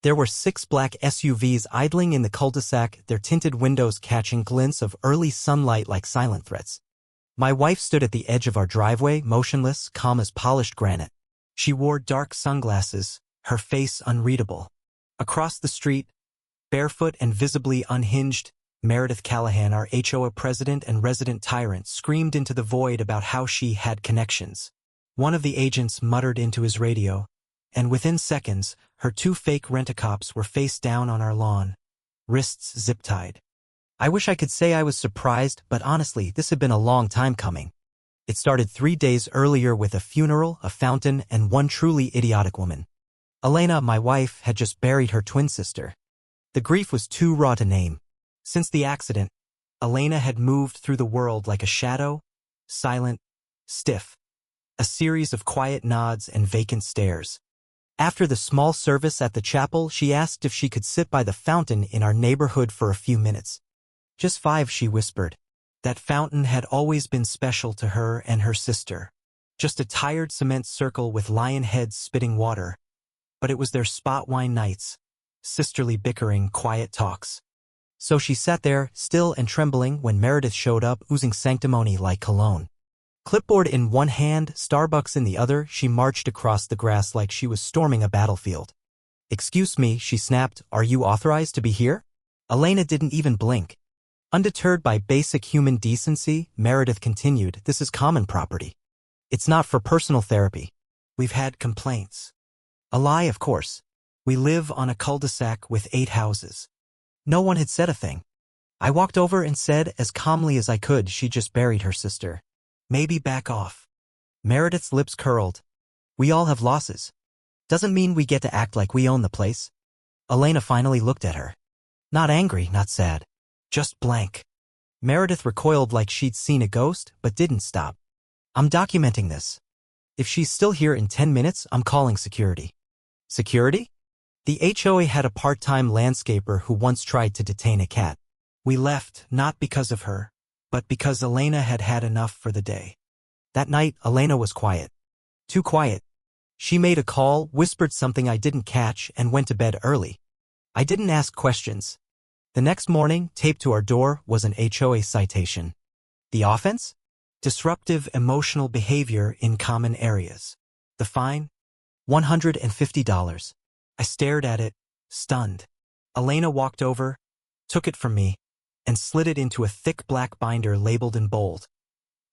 There were 6 black SUVs idling in the cul-de-sac, their tinted windows catching glints of early sunlight like silent threats. My wife stood at the edge of our driveway, motionless, calm as polished granite. She wore dark sunglasses, her face unreadable. Across the street, barefoot and visibly unhinged, Meredith Callahan, our HOA president and resident tyrant, screamed into the void about how she had connections. One of the agents muttered into his radio, and within seconds, her 2 fake rent-a-cops were face down on our lawn, wrists zip-tied. I wish I could say I was surprised, but honestly, this had been a long time coming. It started 3 days earlier with a funeral, a fountain, and one truly idiotic woman. Elena, my wife, had just buried her twin sister. The grief was too raw to name. Since the accident, Elena had moved through the world like a shadow, silent, stiff. A series of quiet nods and vacant stares. After the small service at the chapel, she asked if she could sit by the fountain in our neighborhood for a few minutes. "Just 5, she whispered. That fountain had always been special to her and her sister. Just a tired cement circle with lion heads spitting water. But it was their spot wine nights. Sisterly bickering, quiet talks. So she sat there, still and trembling, when Meredith showed up, oozing sanctimony like cologne. Clipboard in one hand, Starbucks in the other, she marched across the grass like she was storming a battlefield. "Excuse me," she snapped, "are you authorized to be here?" Elena didn't even blink. Undeterred by basic human decency, Meredith continued, "This is common property. It's not for personal therapy. We've had complaints." A lie, of course. We live on a cul-de-sac with 8 houses. No one had said a thing. I walked over and said, as calmly as I could, "She just buried her sister. Maybe back off." Meredith's lips curled. "We all have losses. Doesn't mean we get to act like we own the place." Elena finally looked at her. Not angry, not sad. Just blank. Meredith recoiled like she'd seen a ghost, but didn't stop. "I'm documenting this. If she's still here in 10 minutes, I'm calling security." Security? The HOA had a part-time landscaper who once tried to detain a cat. We left, not because of her, but because Elena had had enough for the day. That night, Elena was quiet. Too quiet. She made a call, whispered something I didn't catch, and went to bed early. I didn't ask questions. The next morning, taped to our door, was an HOA citation. The offense? Disruptive emotional behavior in common areas. The fine? $150. I stared at it, stunned. Elena walked over, took it from me, and slid it into a thick black binder labeled in bold.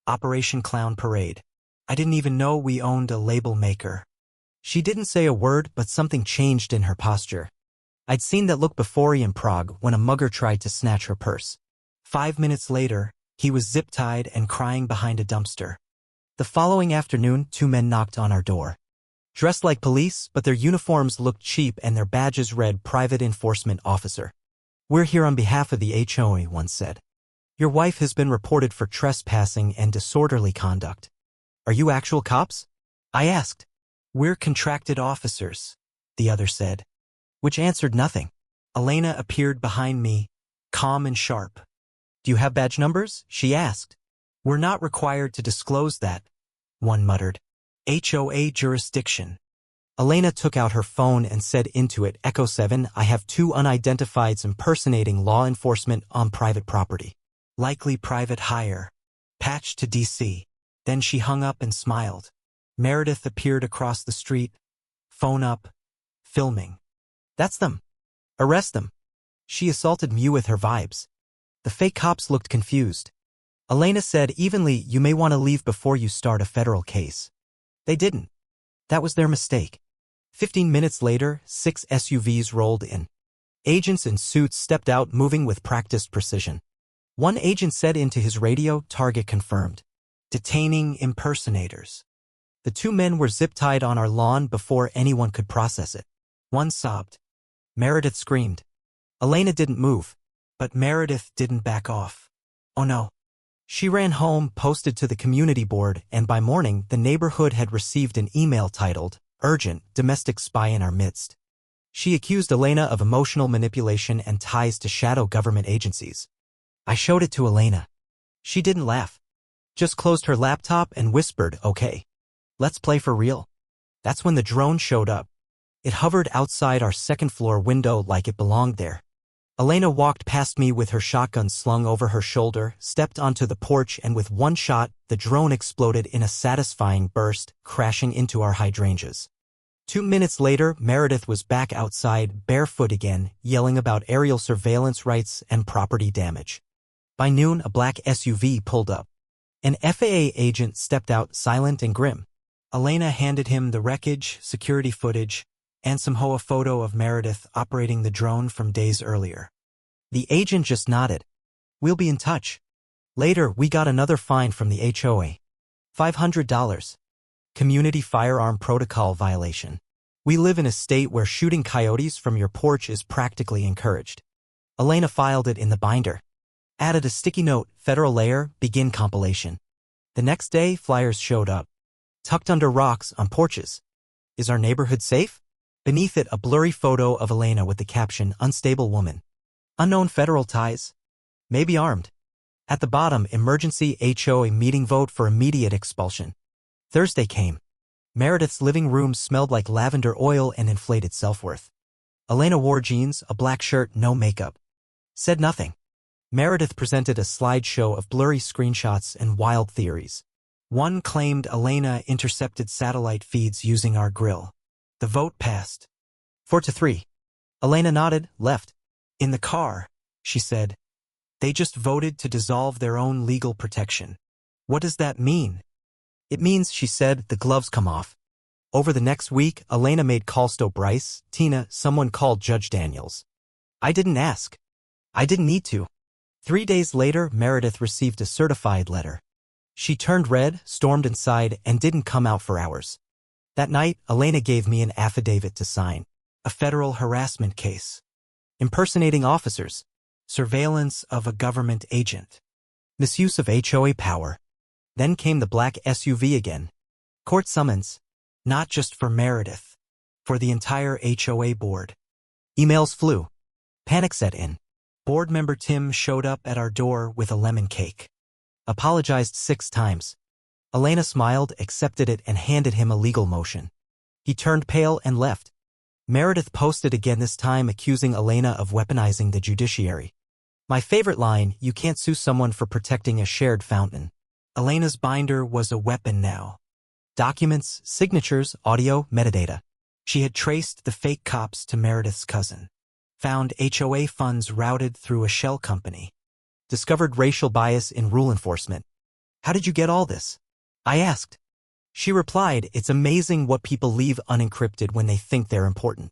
Operation Clown Parade. I didn't even know we owned a label maker. She didn't say a word, but something changed in her posture. I'd seen that look before in Prague when a mugger tried to snatch her purse. 5 minutes later, he was zip-tied and crying behind a dumpster. The following afternoon, 2 men knocked on our door. Dressed like police, but their uniforms looked cheap and their badges read Private Enforcement Officer. "We're here on behalf of the HOA," one said. "Your wife has been reported for trespassing and disorderly conduct." "Are you actual cops?" I asked. "We're contracted officers," the other said. Which answered nothing. Elena appeared behind me, calm and sharp. "Do you have badge numbers?" she asked. "We're not required to disclose that," one muttered. "HOA jurisdiction." Elena took out her phone and said into it, "Echo 7, I have 2 unidentifieds impersonating law enforcement on private property. Likely private hire. Patch to DC." Then she hung up and smiled. Meredith appeared across the street, phone up, filming. "That's them. Arrest them." She assaulted me with her vibes. The fake cops looked confused. Elena said evenly, "You may want to leave before you start a federal case." They didn't. That was their mistake. 15 minutes later, 6 SUVs rolled in. Agents in suits stepped out, moving with practiced precision. One agent said into his radio, "Target confirmed. Detaining impersonators." The 2 men were zip-tied on our lawn before anyone could process it. One sobbed. Meredith screamed. Elena didn't move, but Meredith didn't back off. Oh no. She ran home, posted to the community board, and by morning, the neighborhood had received an email titled, "Urgent, Domestic Spy in Our Midst." She accused Elena of emotional manipulation and ties to shadow government agencies. I showed it to Elena. She didn't laugh. Just closed her laptop and whispered, "Okay. Let's play for real." That's when the drone showed up. It hovered outside our second-floor window like it belonged there. Elena walked past me with her shotgun slung over her shoulder, stepped onto the porch, and with one shot, the drone exploded in a satisfying burst, crashing into our hydrangeas. 2 minutes later, Meredith was back outside, barefoot again, yelling about aerial surveillance rights and property damage. By noon, a black SUV pulled up. An FAA agent stepped out, silent and grim. Elena handed him the wreckage, security footage, and some HOA photo of Meredith operating the drone from days earlier. The agent just nodded. "We'll be in touch." Later, we got another fine from the HOA. $500. Community firearm protocol violation. We live in a state where shooting coyotes from your porch is practically encouraged. Elena filed it in the binder. Added a sticky note, federal layer, begin compilation. The next day, flyers showed up. Tucked under rocks on porches. Is our neighborhood safe? Beneath it, a blurry photo of Elena with the caption, unstable woman. Unknown federal ties. Maybe armed. At the bottom, emergency HOA meeting vote for immediate expulsion. Thursday came. Meredith's living room smelled like lavender oil and inflated self-worth. Elena wore jeans, a black shirt, no makeup. Said nothing. Meredith presented a slideshow of blurry screenshots and wild theories. One claimed Elena intercepted satellite feeds using our grill. The vote passed. 4-3. Elena nodded, left. In the car, she said, "They just voted to dissolve their own legal protection." "What does that mean?" "It means," she said, "the gloves come off." Over the next week, Elena made calls to Bryce, Tina, someone called Judge Daniels. I didn't ask. I didn't need to. 3 days later, Meredith received a certified letter. She turned red, stormed inside, and didn't come out for hours. That night, Elena gave me an affidavit to sign. A federal harassment case. Impersonating officers. Surveillance of a government agent. Misuse of HOA power. Then came the black SUV again. Court summons. Not just for Meredith. For the entire HOA board. Emails flew. Panic set in. Board member Tim showed up at our door with a lemon cake. Apologized 6 times. Elena smiled, accepted it, and handed him a legal motion. He turned pale and left. Meredith posted again, this time accusing Elena of weaponizing the judiciary. My favorite line, "You can't sue someone for protecting a shared fountain." Elena's binder was a weapon now. Documents, signatures, audio, metadata. She had traced the fake cops to Meredith's cousin. Found HOA funds routed through a shell company. Discovered racial bias in rule enforcement. "How did you get all this?" I asked. She replied, "It's amazing what people leave unencrypted when they think they're important."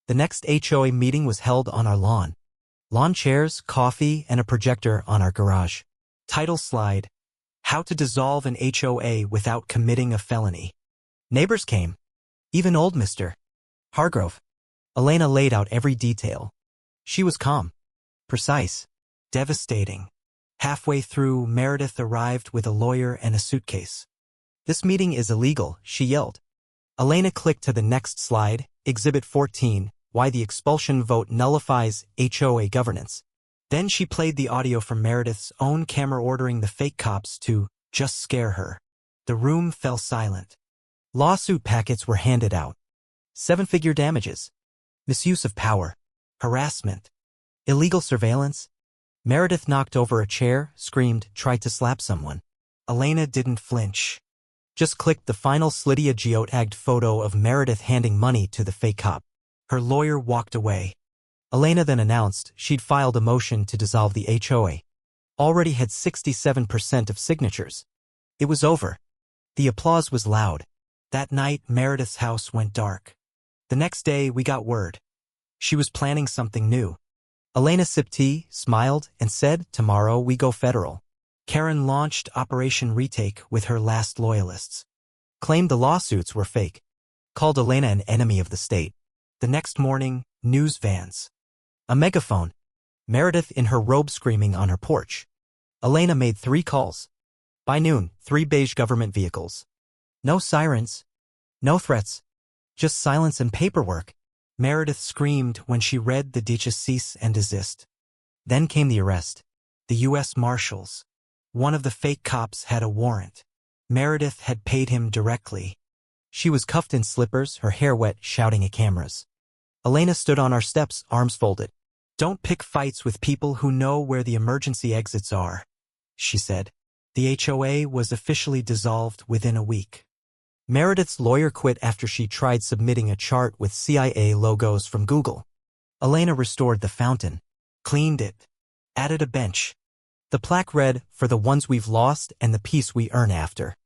The next HOA meeting was held on our lawn. Lawn chairs, coffee, and a projector on our garage. Title slide, "How to Dissolve an HOA Without Committing a Felony." Neighbors came. Even old Mr. Hargrove. Elena laid out every detail. She was calm. Precise. Devastating. Halfway through, Meredith arrived with a lawyer and a suitcase. "This meeting is illegal," she yelled. Elena clicked to the next slide, Exhibit 14, Why the Expulsion Vote Nullifies HOA Governance. Then she played the audio from Meredith's own camera ordering the fake cops to just scare her. The room fell silent. Lawsuit packets were handed out. 7-figure damages. Misuse of power. Harassment. Illegal surveillance. Meredith knocked over a chair, screamed, tried to slap someone. Elena didn't flinch. Just clicked the final slitty geotagged photo of Meredith handing money to the fake cop. Her lawyer walked away. Elena then announced she'd filed a motion to dissolve the HOA. Already had 67% of signatures. It was over. The applause was loud. That night, Meredith's house went dark. The next day, we got word. She was planning something new. Elena sipped tea, smiled, and said, "Tomorrow we go federal." Karen launched Operation Retake with her last loyalists. Claimed the lawsuits were fake. Called Elena an enemy of the state. The next morning, news vans. A megaphone. Meredith in her robe screaming on her porch. Elena made 3 calls. By noon, 3 beige government vehicles. No sirens. No threats. Just silence and paperwork. Meredith screamed when she read the cease and desist. Then came the arrest. The U.S. Marshals. One of the fake cops had a warrant. Meredith had paid him directly. She was cuffed in slippers, her hair wet, shouting at cameras. Elena stood on our steps, arms folded. "Don't pick fights with people who know where the emergency exits are," she said. The HOA was officially dissolved within a week. Meredith's lawyer quit after she tried submitting a chart with CIA logos from Google. Elena restored the fountain, cleaned it, added a bench. The plaque read, "For the ones we've lost and the peace we earn after."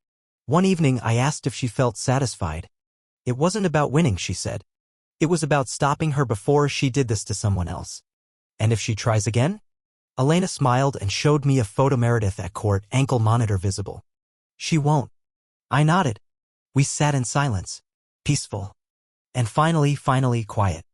One evening I asked if she felt satisfied. It wasn't about winning, she said. It was about stopping her before she did this to someone else. And if she tries again? Elena smiled and showed me a photo. Meredith at court, ankle monitor visible. She won't. I nodded. We sat in silence, peaceful, and finally quiet.